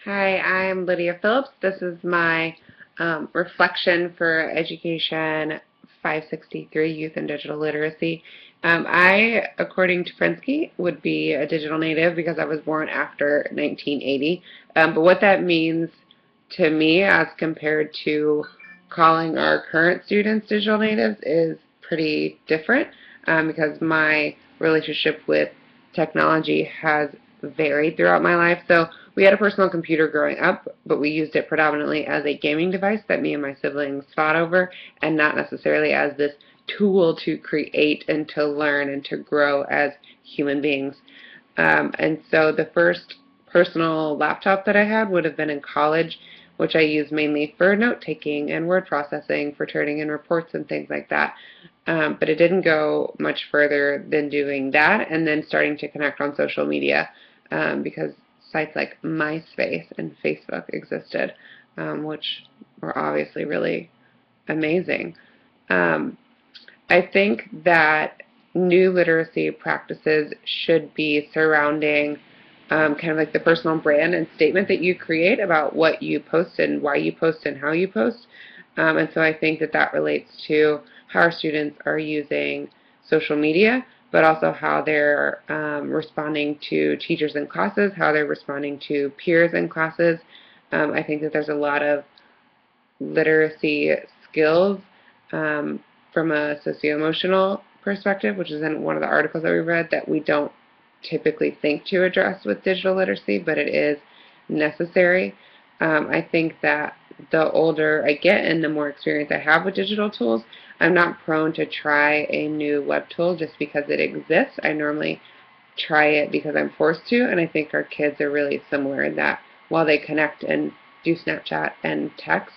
Hi, I'm Lydia Phillips. This is my reflection for Education 563, Youth and Digital Literacy. I, according to Prensky, would be a digital native because I was born after 1980. But what that means to me as compared to calling our current students digital natives is pretty different because my relationship with technology has varied throughout my life. So we had a personal computer growing up, but we used it predominantly as a gaming device that me and my siblings fought over, and not necessarily as this tool to create and to learn and to grow as human beings. And so the first personal laptop that I had would have been in college, which I used mainly for note taking and word processing, for turning in reports and things like that. But it didn't go much further than doing that and then starting to connect on social media because sites like MySpace and Facebook existed, which were obviously really amazing. Um, I think that new literacy practices should be surrounding kind of like the personal brand and statement that you create about what you post and why you post and how you post. And so I think that that relates to how our students are using social media, but also how they're responding to teachers in classes, how they're responding to peers in classes. I think that there's a lot of literacy skills um, from a socio-emotional perspective, which is in one of the articles that we read, that we don't typically think to address with digital literacy, but it is necessary. I think that the older I get and the more experience I have with digital tools, I'm not prone to try a new web tool just because it exists. I normally try it because I'm forced to, and I think our kids are really similar in that while they connect and do Snapchat and text,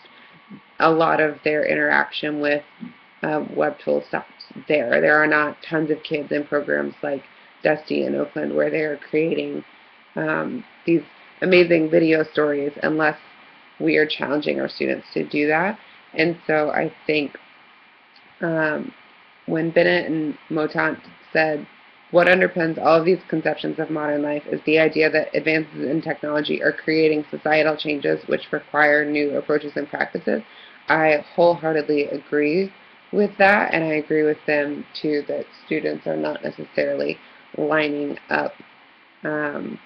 a lot of their interaction with web tools stops there. There are not tons of kids in programs like Dusty in Oakland where they are creating these amazing video stories unless we are challenging our students to do that. And so I think um, when Bennett and Motant said, what underpins all of these conceptions of modern life is the idea that advances in technology are creating societal changes which require new approaches and practices. I wholeheartedly agree with that, and I agree with them too that students are not necessarily lining up um,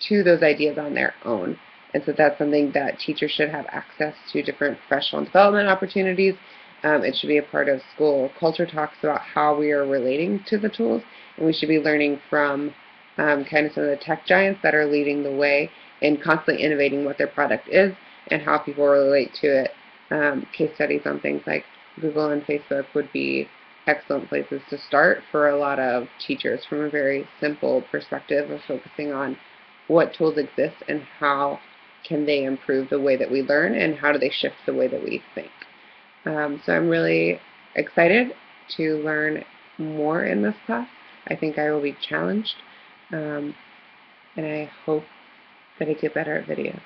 to those ideas on their own. And so that's something that teachers should have access to different professional development opportunities. It should be a part of school culture talks about how we are relating to the tools, and we should be learning from kind of some of the tech giants that are leading the way in constantly innovating what their product is and how people relate to it. Case studies on things like Google and Facebook would be excellent places to start for a lot of teachers from a very simple perspective of focusing on what tools exist and how can they improve the way that we learn and how do they shift the way that we think. So I'm really excited to learn more in this class. I think I will be challenged, and I hope that I get better at video.